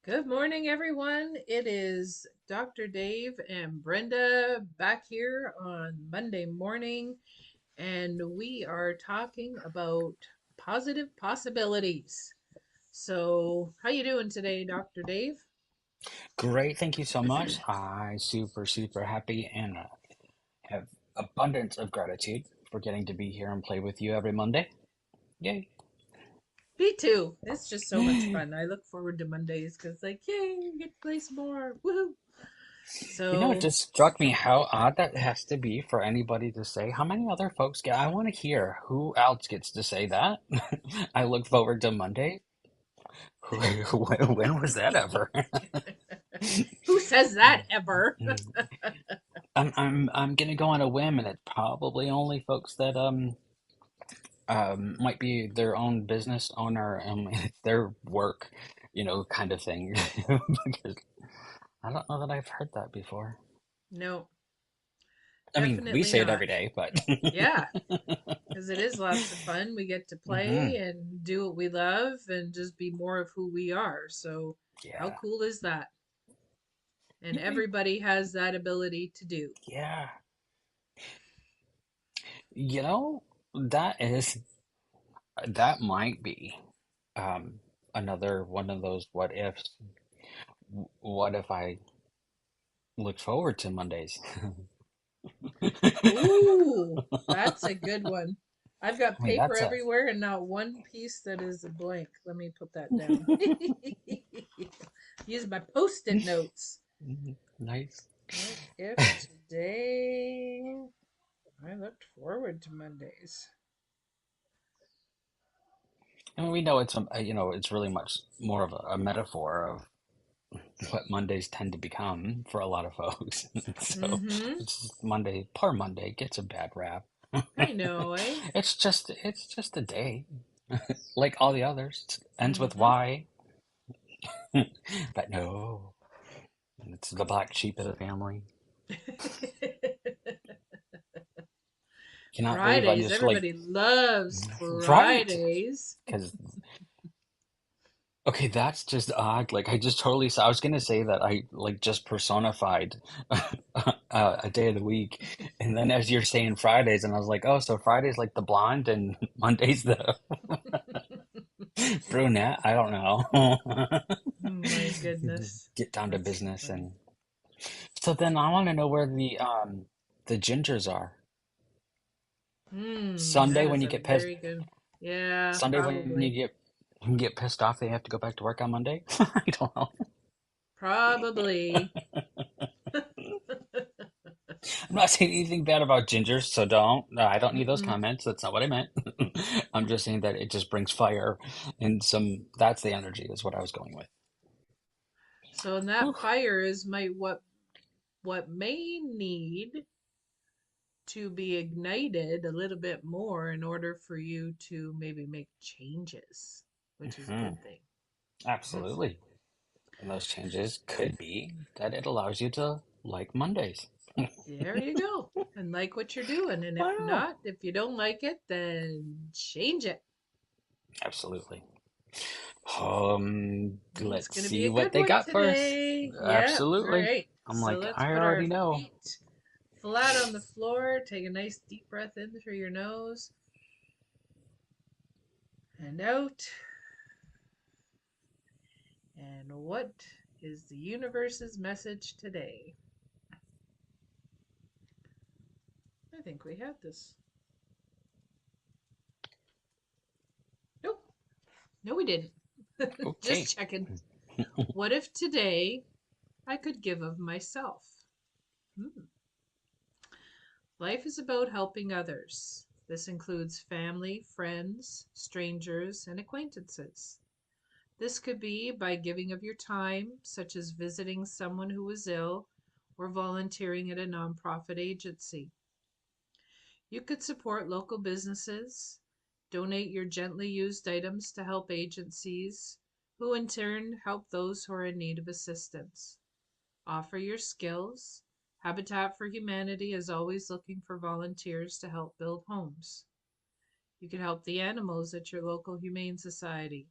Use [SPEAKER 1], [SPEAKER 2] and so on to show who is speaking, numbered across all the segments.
[SPEAKER 1] Good morning, everyone. It is Dr. Dave and Brenda back here on Monday morning, and we are talking about positive possibilities. So, how you doing today, Dr. Dave?
[SPEAKER 2] Great, thank you so much. I super happy and have abundance of gratitude for getting to be here and play with you every Monday. Yay!
[SPEAKER 1] Me too. It's just so much fun. I look forward to Mondays because, like, yay, we get to play some more. Woohoo!
[SPEAKER 2] It
[SPEAKER 1] So,
[SPEAKER 2] just struck me how odd that has to be for anybody to say. How many other folks get? I want to hear who else gets to say that. I look forward to Monday. When was that ever?
[SPEAKER 1] who says that ever?
[SPEAKER 2] I'm gonna go on a whim, and it's probably only folks that might be their own business owner and it's their work, kind of thing. Because I don't know that I've heard that before.
[SPEAKER 1] No,
[SPEAKER 2] I mean, we
[SPEAKER 1] definitely
[SPEAKER 2] say it
[SPEAKER 1] not.
[SPEAKER 2] every day, but
[SPEAKER 1] Yeah, because it is lots of fun. We get to
[SPEAKER 2] hmm
[SPEAKER 1] play and do what we love and just be more of who we are. So, how
[SPEAKER 2] yeah,
[SPEAKER 1] cool is that? And
[SPEAKER 2] Yay.
[SPEAKER 1] everybody has that ability to do.
[SPEAKER 2] Yeah. You know, that is that might be um, another one of those what ifs. What if I look forward to Mondays?
[SPEAKER 1] Ooh, that's a good one. I've got
[SPEAKER 2] I mean,
[SPEAKER 1] paper
[SPEAKER 2] that's a
[SPEAKER 1] everywhere and not one piece that is a blank. Let me put that down. Use my post-it notes.
[SPEAKER 2] nice.
[SPEAKER 1] What if today I looked forward to Mondays?
[SPEAKER 2] And we know it's really much more of a metaphor of what Mondays tend to become for a lot of folks. So
[SPEAKER 1] Mm-hmm.
[SPEAKER 2] it's just Monday, poor Monday gets a bad rap.
[SPEAKER 1] I know, eh?
[SPEAKER 2] It's just a day, like all the others. It ends with
[SPEAKER 1] Mm-hmm.
[SPEAKER 2] Y, but no, it's the black sheep of the family. Cannot believe I'm
[SPEAKER 1] Fridays.
[SPEAKER 2] just like
[SPEAKER 1] Everybody loves
[SPEAKER 2] right
[SPEAKER 1] Fridays.
[SPEAKER 2] because okay, that's just odd. Like I just totally saw. I was gonna say that I like just personified a day of the week, and then as you're saying Fridays, and I was like, oh, so Friday's like the blonde, and Monday's the brunette. I don't know.
[SPEAKER 1] My goodness.
[SPEAKER 2] Get down to
[SPEAKER 1] That's too
[SPEAKER 2] business,
[SPEAKER 1] funny.
[SPEAKER 2] and so then I want to know where the gingers are. Sunday
[SPEAKER 1] That
[SPEAKER 2] when
[SPEAKER 1] is
[SPEAKER 2] you
[SPEAKER 1] a
[SPEAKER 2] get pissed.
[SPEAKER 1] very good. Yeah,
[SPEAKER 2] Sunday when
[SPEAKER 1] probably.
[SPEAKER 2] you get pissed off, they have to go back to work on Monday. I don't know.
[SPEAKER 1] Probably.
[SPEAKER 2] I'm not saying anything bad about gingers, so don't. No, I don't need those
[SPEAKER 1] Mm-mm.
[SPEAKER 2] comments. That's not what I meant. I'm just saying that it just brings fire and some. That's the energy, is what I was going with.
[SPEAKER 1] So, and
[SPEAKER 2] Whew.
[SPEAKER 1] that fire is what may need to be ignited a little bit more in order for you to maybe make changes, which is a
[SPEAKER 2] hmm
[SPEAKER 1] good thing. Mhm.
[SPEAKER 2] Absolutely. And those changes could be that it allows you to like Mondays.
[SPEAKER 1] There you go. And like what you're doing. And if
[SPEAKER 2] Wow.
[SPEAKER 1] not, if you don't like it, then change it.
[SPEAKER 2] Absolutely.
[SPEAKER 1] It's
[SPEAKER 2] Let's
[SPEAKER 1] going to be
[SPEAKER 2] see
[SPEAKER 1] a
[SPEAKER 2] what
[SPEAKER 1] good
[SPEAKER 2] they
[SPEAKER 1] one
[SPEAKER 2] got for us.
[SPEAKER 1] today. Yep. All
[SPEAKER 2] Absolutely.
[SPEAKER 1] right.
[SPEAKER 2] I'm
[SPEAKER 1] So
[SPEAKER 2] like,
[SPEAKER 1] let's
[SPEAKER 2] I
[SPEAKER 1] put our
[SPEAKER 2] already know.
[SPEAKER 1] feet flat on the floor. Take a nice deep breath in through your nose and out. And what is the universe's message today? I think we had this. Nope. No, we didn't.
[SPEAKER 2] Okay.
[SPEAKER 1] Just checking. What if today I could give of myself? Hmm. Life is about helping others. This includes family, friends, strangers, and acquaintances. This could be by giving of your time, such as visiting someone who is ill or volunteering at a nonprofit agency. You could support local businesses, donate your gently used items to help agencies, who in turn help those who are in need of assistance. Offer your skills. Habitat for Humanity is always looking for volunteers to help build homes. You can help the animals at your local humane society.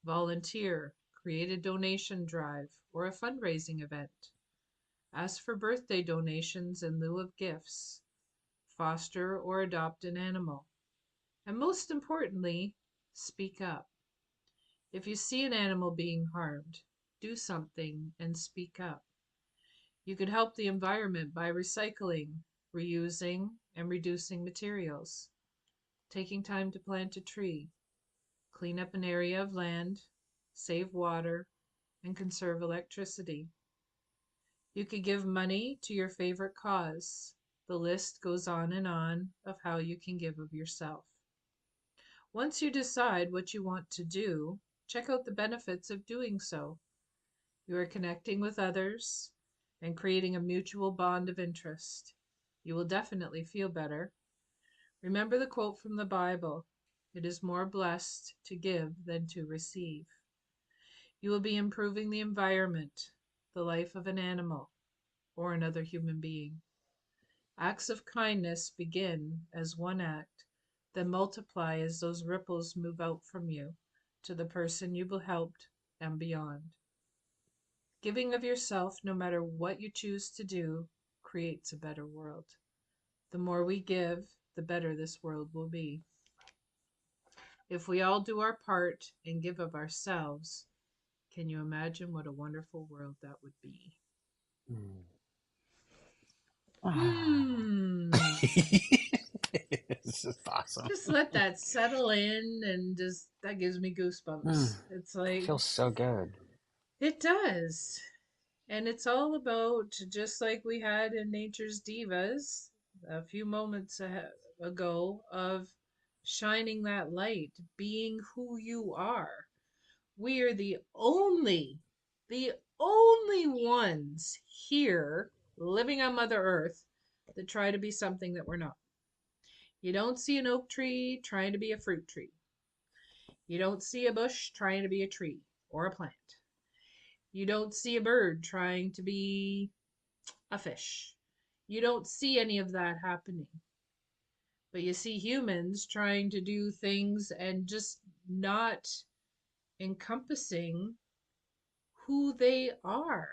[SPEAKER 1] Volunteer, create a donation drive or a fundraising event. Ask for birthday donations in lieu of gifts. Foster or adopt an animal. And most importantly, speak up. If you see an animal being harmed, do something and speak up. You can help the environment by recycling, reusing, and reducing materials, taking time to plant a tree, clean up an area of land, save water, and conserve electricity. You could give money to your favorite cause. The list goes on of how you can give of yourself. Once you decide what you want to do, check out the benefits of doing so. You are connecting with others and creating a mutual bond of interest. You will definitely feel better. Remember the quote from the Bible: "It is more blessed to give than to receive." You will be improving the environment, the life of an animal, or another human being. Acts of kindness begin as one act, then multiply as those ripples move out from you to the person you helped and beyond. Giving of yourself, no matter what you choose to do, creates a better world. The more we give, the better this world will be. If we all do our part and give of ourselves, can you imagine what a wonderful world that would be?
[SPEAKER 2] Mm. Ah.
[SPEAKER 1] Hmm.
[SPEAKER 2] It's just awesome.
[SPEAKER 1] Just let that settle in, and just that gives me
[SPEAKER 2] Mm.
[SPEAKER 1] goosebumps. It's like,
[SPEAKER 2] Feels so good.
[SPEAKER 1] it does. And it's all about, just like we had in Nature's Divas a few moments ago, of shining that light, being who you are. We are the only ones here living on Mother Earth that try to be something that we're not. You don't see an oak tree trying to be a fruit tree. You don't see a bush trying to be a tree or a plant. You don't see a bird trying to be a fish. You don't see any of that happening. But you see humans trying to do things and just not encompassing who they are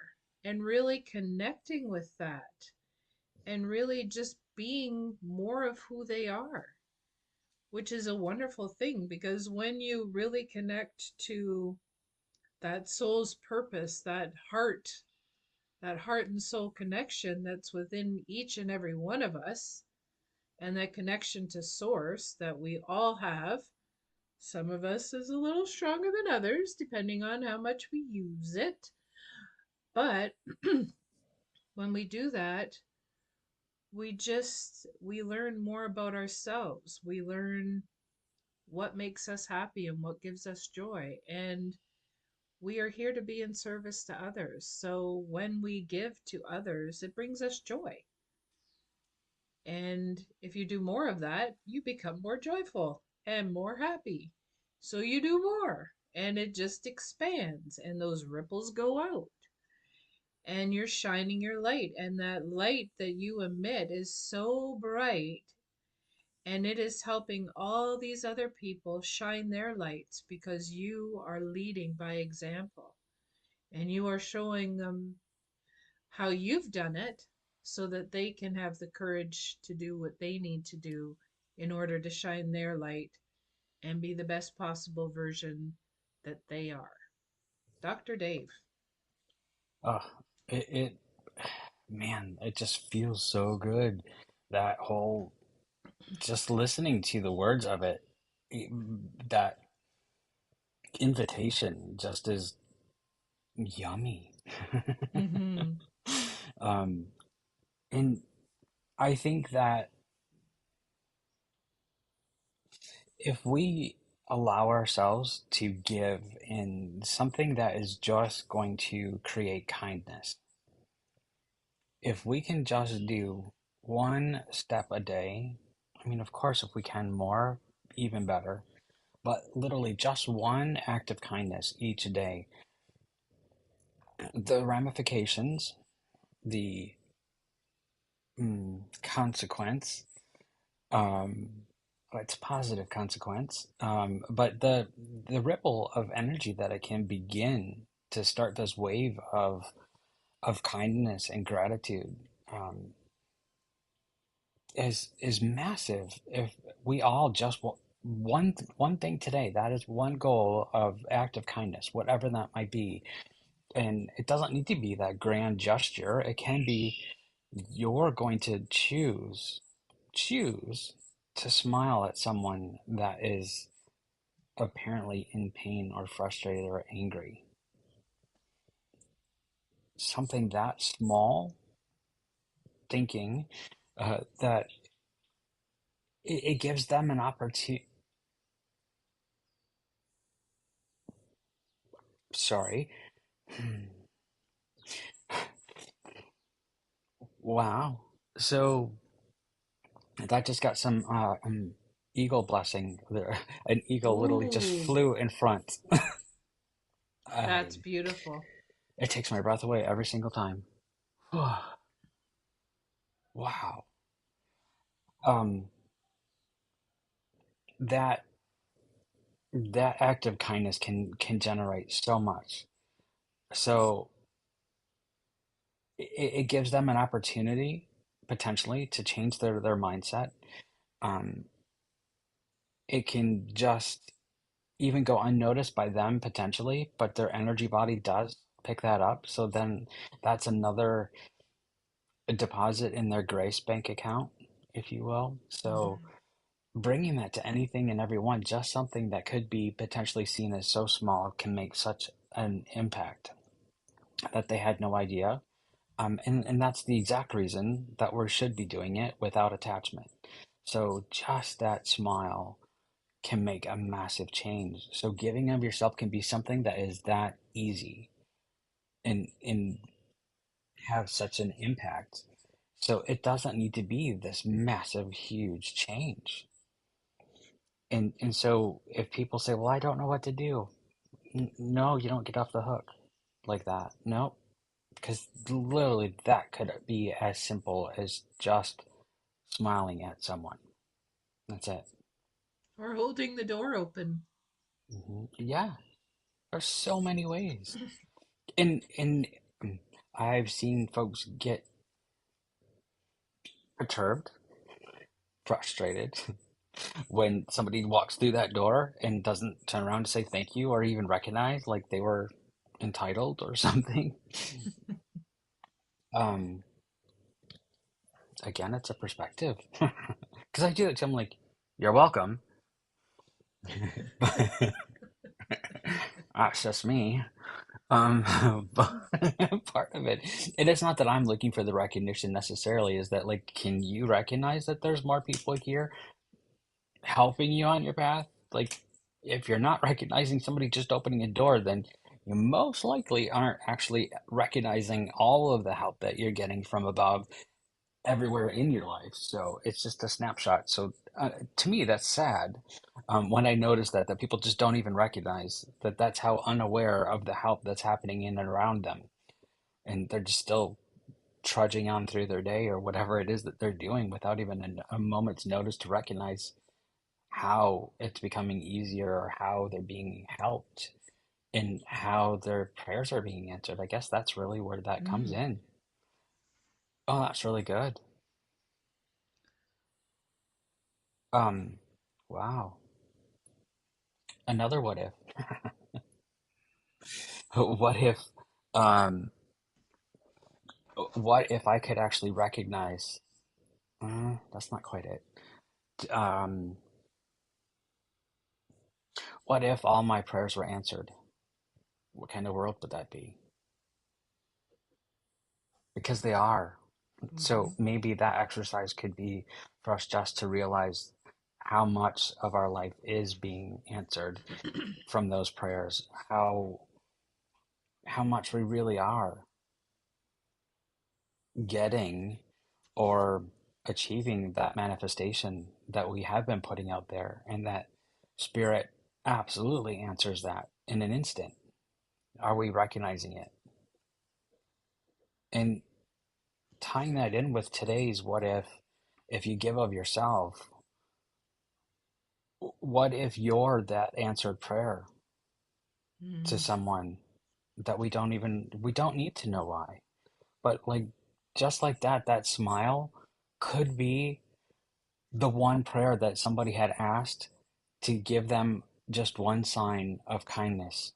[SPEAKER 1] and really connecting with that and really just being more of who they are, which is a wonderful thing, because when you really connect to that soul's purpose, that heart and soul connection that's within each and every one of us, and that connection to source that we all have. Some of us is a little stronger than others, depending on how much we use it. But when we do that, we learn more about ourselves. We learn what makes us happy and what gives us joy. And we are here to be in service to others. So when we give to others, it brings us joy. And if you do more of that, you become more joyful and more happy. So you do more, and it just expands, and those ripples go out. And you're shining your light, and that light that you emit is so bright, and it is helping all these other people shine their lights because you are leading by example, and you are showing them how you've done it so that they can have the courage to do what they need to do in order to shine their light and be the best possible version that they are. Dr. Dave.
[SPEAKER 2] Oh, it, man, it just feels so good. That whole, just listening to the words of it, it- that invitation just is yummy.
[SPEAKER 1] Mm-hmm.
[SPEAKER 2] Um, and I think that if we allow ourselves to give in something that is just going to create kindness, if we can just do one step a day, I mean, of course, if we can more, even better. but literally just one act of kindness each day, the ramifications, the consequence, um, it's positive consequence, but the ripple of energy that it can begin to start this wave of kindness and gratitude, um, is massive. If we all just one thing today, that is one goal of act of kindness, whatever that might be, and it doesn't need to be that grand gesture. It can be you're going to choose to smile at someone that is apparently in pain or frustrated or angry. Something that small, thinking that it gives them an opportunity. Sorry. Wow. So that just got some eagle blessing there. An eagle literally just
[SPEAKER 1] Ooh,
[SPEAKER 2] flew in front.
[SPEAKER 1] that's
[SPEAKER 2] I,
[SPEAKER 1] beautiful.
[SPEAKER 2] it takes my breath away every single time. Wow. Um, that that act of kindness can generate so much. So it gives them an opportunity potentially to change their mindset. Um, it can just even go unnoticed by them potentially, but their energy body does pick that up. So then that's another deposit in their grace bank account, if you will. So
[SPEAKER 1] Hmm.
[SPEAKER 2] bringing that to anything and everyone, just something that could be potentially seen as so small, can make such an impact that they had no idea. And that's the exact reason that we should be doing it without attachment. So just that smile can make a massive change. So giving of yourself can be something that is that easy and have such an impact. So it doesn't need to be this massive, huge change. And so if people say, "Well, I don't know what to do," no, you don't get off the hook like that. No, because literally that could be as simple as just smiling at someone. That's it.
[SPEAKER 1] Or holding the door open.
[SPEAKER 2] Yeah, there's so many ways. And I've seen folks get perturbed, frustrated when somebody walks through that door and doesn't turn around to say thank you or even recognize like they were entitled or something. Um, Again, it's a perspective. Because I do it, I'm like, you're welcome. But that's just me. But part of it, and it's not that I'm looking for the recognition necessarily, is that like, can you recognize that there's more people here helping you on your path? Like, if you're not recognizing somebody just opening a door, then you most likely aren't actually recognizing all of the help that you're getting from above everywhere in your life. So it's just a snapshot. So to me, that's sad when I notice that people just don't even recognize that that's how unaware of the help that's happening in and around them, and they're just still trudging on through their day or whatever it is that they're doing without even a moment's notice to recognize how it's becoming easier or how they're being helped and how their prayers are being answered. I guess that's really where that comes
[SPEAKER 1] Mm.
[SPEAKER 2] in. Oh, that's really good. Um, wow. Another what if. What if, um, what if I could actually recognize, that's not quite it. Um, what if all my prayers were answered? What kind of world would that be? Because they are.
[SPEAKER 1] Hmm.
[SPEAKER 2] So maybe that exercise could be for us just to realize how much of our life is being answered from those prayers, how much we really are getting or achieving that manifestation that we have been putting out there, and that spirit absolutely answers that in an instant. Are we recognizing it? And tying that in with today's what if you give of yourself, what if you're that answered prayer to
[SPEAKER 1] Mm,
[SPEAKER 2] someone that we don't need to know why. But like just like that, that smile could be the one prayer that somebody had asked to give them just one sign of kindness,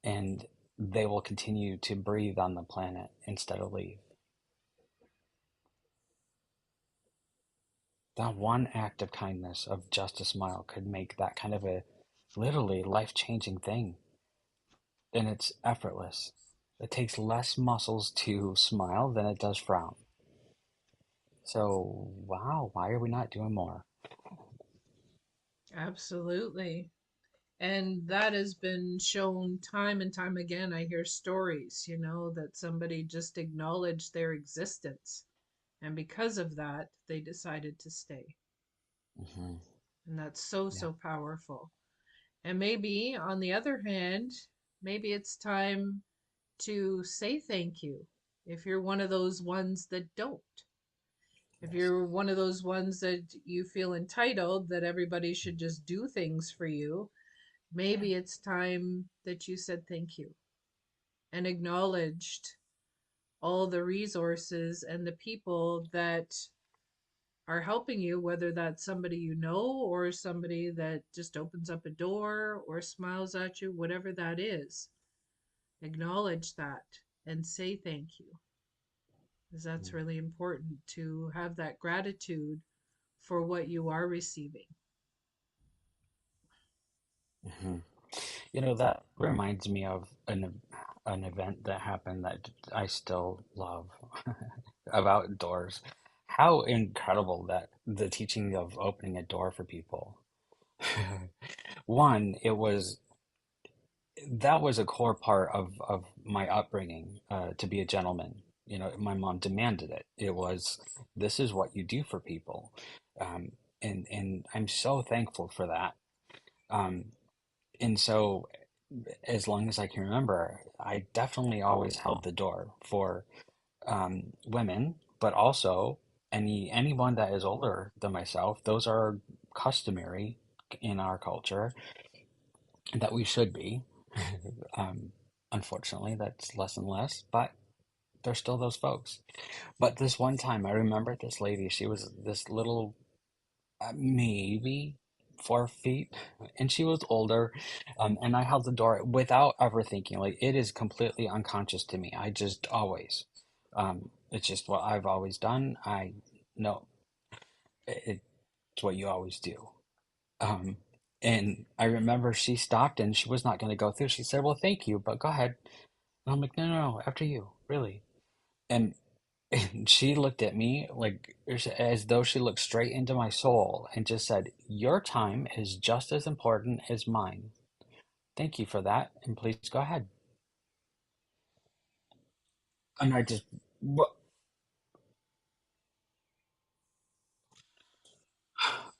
[SPEAKER 2] and they will continue to breathe on the planet instead of leave. That one act of kindness, of just a smile, could make that kind of a literally life-changing thing. And it's effortless. It takes less muscles to smile than it does frown. So, wow, why are we not doing more?
[SPEAKER 1] absolutely. And that has been shown time and time again. I hear stories, that somebody just acknowledged their existence. And because of that, they decided to stay.
[SPEAKER 2] Hmm.
[SPEAKER 1] And that's so,
[SPEAKER 2] Yeah.
[SPEAKER 1] so powerful. And maybe, on the other hand, maybe it's time to say thank you if you're one of those ones that don't. If
[SPEAKER 2] Yes.
[SPEAKER 1] you're one of those ones that you feel entitled that everybody should just do things for you, maybe it's time that you said thank you and acknowledged all the resources and the people that are helping you, whether that's somebody you know or somebody that just opens up a door or smiles at you, whatever that is. Acknowledge that and say thank you, because that's really important to have that gratitude for what you are receiving.
[SPEAKER 2] Hmm. You know, that reminds me of an event that happened that I still love of outdoors. How incredible that the teaching of opening a door for people. One, it was that was a core part of my upbringing, to be a gentleman. You know, my mom demanded it. It was, this is what you do for people. Um, and I'm so thankful for that. Um, and so as long as I can remember, I definitely always held the door for women, but also anyone that is older than myself. Those are customary in our culture that we should be. Um, Unfortunately, that's less and less, but there's still those folks. But this one time, I remember this lady. She was this little, maybe 4 feet, and she was older. And I held the door without ever thinking. Like, it is completely unconscious to me. I just always, it's just what I've always done. I know it's what you always do. Um, and I remember she stopped and she was not going to go through. She said, "Well, thank you, but go ahead." And I'm like, "No, no, no, after you, really." And, and she looked at me like as though she looked straight into my soul and just said, "Your time is just as important as mine. Thank you for that, and please go ahead." And I just, "What?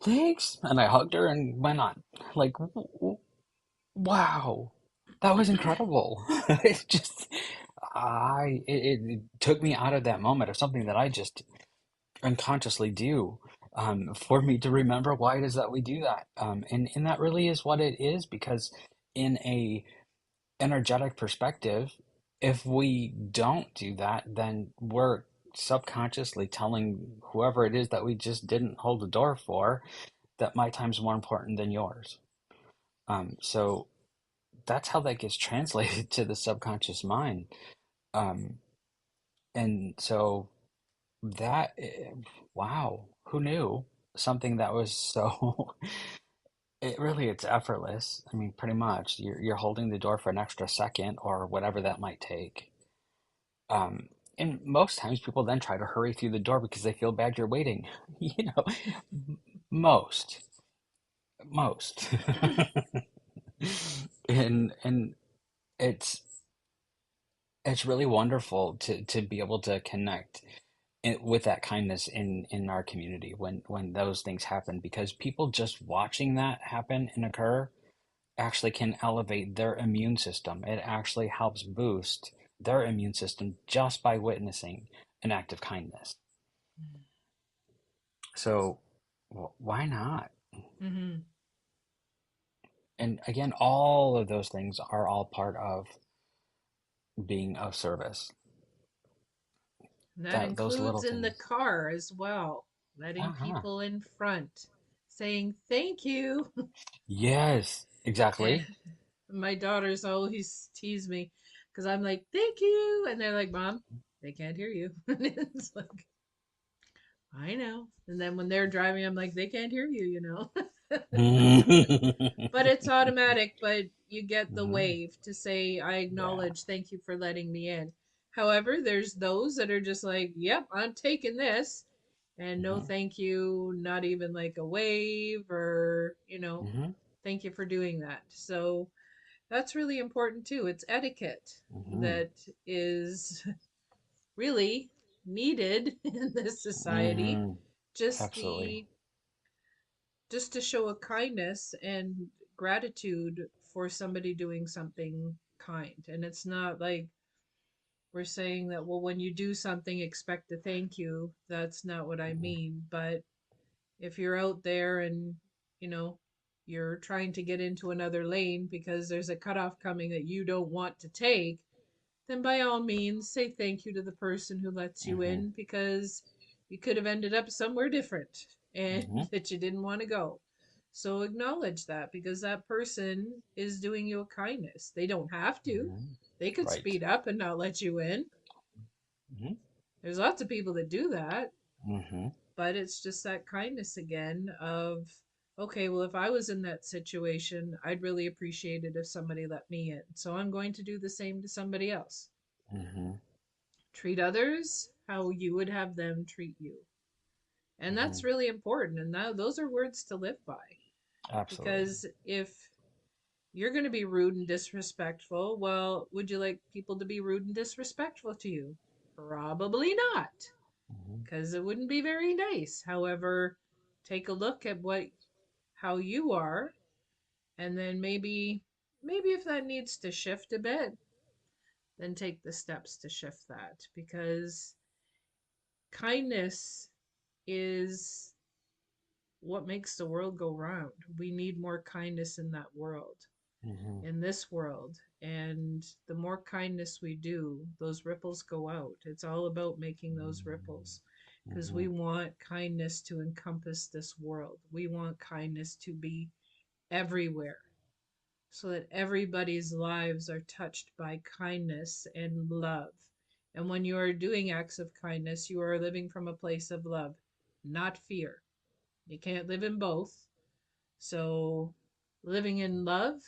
[SPEAKER 2] Thanks." And I hugged her and went on. Like, wow, that was incredible. It just, it took me out of that moment of something that I just unconsciously do, for me to remember why it is that we do that. And that really is what it is, because in a energetic perspective, if we don't do that, then we're subconsciously telling whoever it is that we just didn't hold the door for that my time's more important than yours. So that's how that gets translated to the subconscious mind. Um, and so that, wow, who knew? Something that was so, it really, it's effortless. I mean, pretty much, you're holding the door for an extra second or whatever that might take. Um, and most times people then try to hurry through the door because they feel bad you're waiting. You know, most, most. And it's it's really wonderful to be able to connect with that kindness in our community when those things happen, because people just watching that happen and occur, actually can elevate their immune system. It actually helps boost their immune system just by witnessing an act of kindness. So why not?
[SPEAKER 1] Mm-hmm.
[SPEAKER 2] And again, all of those things are all part of being of service.
[SPEAKER 1] And that
[SPEAKER 2] That those little
[SPEAKER 1] includes in the
[SPEAKER 2] things.
[SPEAKER 1] car as well, letting
[SPEAKER 2] Uh-huh.
[SPEAKER 1] people in front, saying thank you.
[SPEAKER 2] Yes,
[SPEAKER 1] And
[SPEAKER 2] exactly.
[SPEAKER 1] my daughters always tease me because I'm like, thank you. And they're like, Mom, they can't hear you. And it's like, I know. And then when they're driving, I'm like, they can't hear you, you know. But it's automatic, but you get the
[SPEAKER 2] Hmm.
[SPEAKER 1] wave to say, I
[SPEAKER 2] Yeah.
[SPEAKER 1] acknowledge, thank you for letting me in. However, there's those that are just like, yep, I'm taking this. And no,
[SPEAKER 2] Hmm.
[SPEAKER 1] thank you, not even like a wave or,
[SPEAKER 2] Hmm.
[SPEAKER 1] thank you for doing that. So that's really important too. It's etiquette
[SPEAKER 2] Hmm.
[SPEAKER 1] that is really needed in this society.
[SPEAKER 2] Hmm.
[SPEAKER 1] Just
[SPEAKER 2] Absolutely.
[SPEAKER 1] the just to show a kindness and gratitude for somebody doing something kind. And it's not like we're saying that, well, when you do something, expect a thank you. That's not what I mean. But if you're out there and, you know, you're trying to get into another lane because there's a cutoff coming that you don't want to take, then by all means say thank you to the person who lets you
[SPEAKER 2] Hmm.
[SPEAKER 1] in because you could have ended up somewhere different and
[SPEAKER 2] Hmm.
[SPEAKER 1] that you didn't want to go. So acknowledge that because that person is doing you a kindness. They don't have to.
[SPEAKER 2] Hmm.
[SPEAKER 1] They could
[SPEAKER 2] Right.
[SPEAKER 1] speed up and not let you in.
[SPEAKER 2] Hmm.
[SPEAKER 1] There's lots of people that do that,
[SPEAKER 2] Hmm.
[SPEAKER 1] but it's just that kindness again of, okay, well, if I was in that situation, I'd really appreciate it if somebody let me in. So I'm going to do the same to somebody else.
[SPEAKER 2] Hmm.
[SPEAKER 1] Treat others how you would have them treat you. And
[SPEAKER 2] Hmm.
[SPEAKER 1] that's really important. And those are words to live by.
[SPEAKER 2] Absolutely.
[SPEAKER 1] Because if you're going to be rude and disrespectful, well, would you like people to be rude and disrespectful to you? Probably not,
[SPEAKER 2] Hmm.
[SPEAKER 1] because it wouldn't be very nice. However, take a look at how you are, and then maybe if that needs to shift a bit, then take the steps to shift that because kindness is what makes the world go round. We need more kindness in that world,
[SPEAKER 2] Hmm.
[SPEAKER 1] in this world. And the more kindness we do, those ripples go out. It's all about making those ripples because
[SPEAKER 2] Hmm.
[SPEAKER 1] we want kindness to encompass this world. We want kindness to be everywhere so that everybody's lives are touched by kindness and love. And when you are doing acts of kindness, you are living from a place of love, not fear. You can't live in both. So, living in love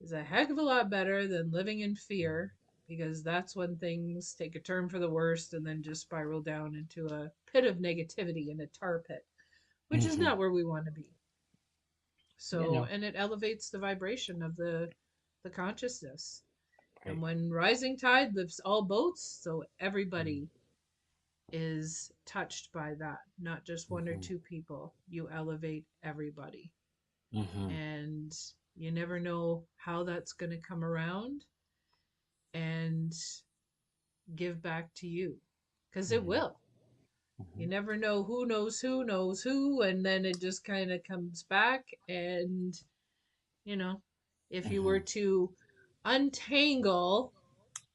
[SPEAKER 1] is a heck of a lot better than living in fear because that's when things take a turn for the worst and then just spiral down into a pit of negativity and a tar pit, which is
[SPEAKER 2] Hmm.
[SPEAKER 1] not where we want to be.
[SPEAKER 2] Yeah,
[SPEAKER 1] So,
[SPEAKER 2] no.
[SPEAKER 1] and it elevates the vibration of the consciousness. And
[SPEAKER 2] Right.
[SPEAKER 1] when rising tide lifts all boats, so everybody is touched by that, not just one or
[SPEAKER 2] Hmm.
[SPEAKER 1] two people. You elevate everybody.
[SPEAKER 2] Hmm.
[SPEAKER 1] And you never know how that's going to come around and give back to you because it
[SPEAKER 2] Hmm.
[SPEAKER 1] will. You
[SPEAKER 2] Hmm.
[SPEAKER 1] never know who knows who, and then it just kind of comes back. And, you know, if you
[SPEAKER 2] Hmm.
[SPEAKER 1] were to untangle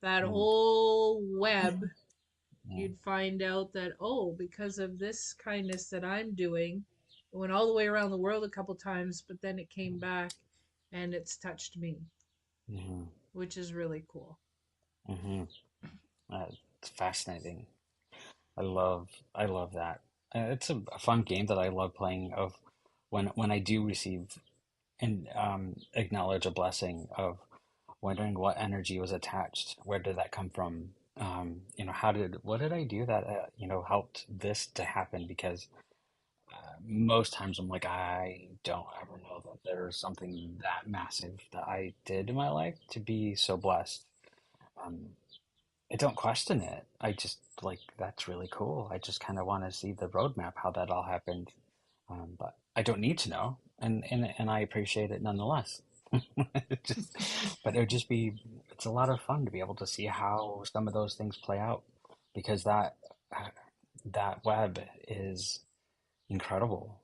[SPEAKER 1] that
[SPEAKER 2] Hmm.
[SPEAKER 1] whole web, you'd find out that, oh, because of this kindness that I'm doing, it went all the way around the world a couple times, but then it came back and it's touched me,
[SPEAKER 2] Hmm.
[SPEAKER 1] which is really cool.
[SPEAKER 2] Hmm. It's fascinating. I love that. It's a fun game that I love playing. Of when I do receive and acknowledge a blessing, of wondering what energy was attached. Where did that come from? What did I do that helped this to happen? Because most times I'm like, I don't ever know that there's something that massive that I did in my life to be so blessed. Um, I don't question it. I just like that's really cool. I just kind of want to see the roadmap, how that all happened. But I don't need to know, and I appreciate it nonetheless. It just, but it would just be, it's a lot of fun to be able to see how some of those things play out because that web is incredible.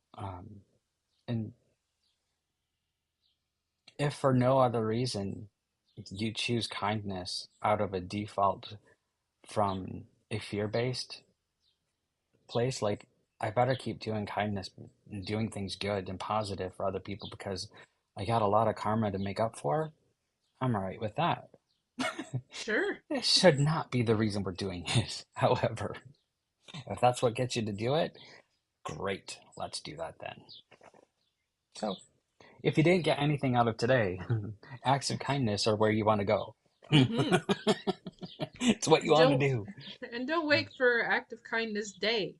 [SPEAKER 2] And if for no other reason you choose kindness out of a default from a fear-based place, like I better keep doing kindness and doing things good and positive for other people because I got a lot of karma to make up for. I'm all right with that.
[SPEAKER 1] Sure.
[SPEAKER 2] It should not be the reason we're doing it. However, if that's what gets you to do it, great. Let's do that then. So, if you didn't get anything out of today, acts of kindness are where you want to go.
[SPEAKER 1] Mm-hmm.
[SPEAKER 2] It's what you want to
[SPEAKER 1] Don't
[SPEAKER 2] do.
[SPEAKER 1] and don't wait for Act of Kindness Day.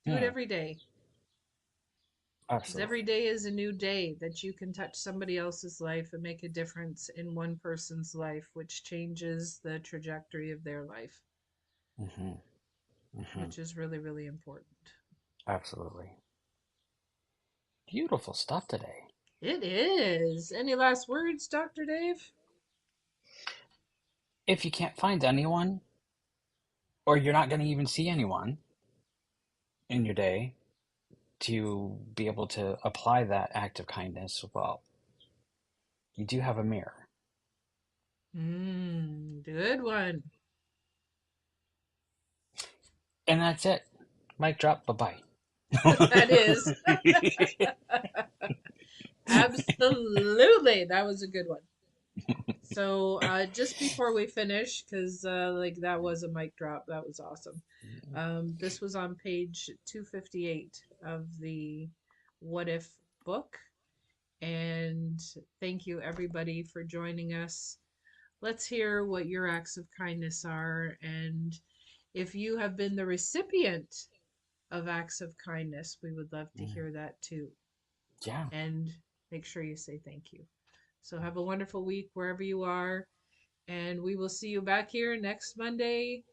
[SPEAKER 1] Do it
[SPEAKER 2] Yeah,
[SPEAKER 1] every day. Because every
[SPEAKER 2] absolutely.
[SPEAKER 1] day is a new day that you can touch somebody else's life and make a difference in one person's life, which changes the trajectory of their life,
[SPEAKER 2] Hmm. Hmm.
[SPEAKER 1] which is really, really important.
[SPEAKER 2] Absolutely. Beautiful stuff today.
[SPEAKER 1] It is. Any last words, Dr. Dave?
[SPEAKER 2] If you can't find anyone, or you're not going to even see anyone in your day to be able to apply that act of kindness, well, you do have a mirror.
[SPEAKER 1] Good one.
[SPEAKER 2] And that's it. Mic drop. Bye bye.
[SPEAKER 1] That is. Absolutely. That was a good one. So, just before we finish, because like that was a mic drop, that was awesome. This was on page 258 of the What If book. And thank you, everybody, for joining us. Let's hear what your acts of kindness are. And if you have been the recipient of acts of kindness, we would love to hear that too.
[SPEAKER 2] Yeah.
[SPEAKER 1] And make sure you say thank you. So, have a wonderful week wherever you are. And we will see you back here next Monday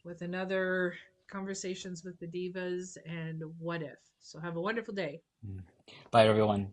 [SPEAKER 1] with another Conversations with the Divas and What If. So have a wonderful day.
[SPEAKER 2] Bye, everyone.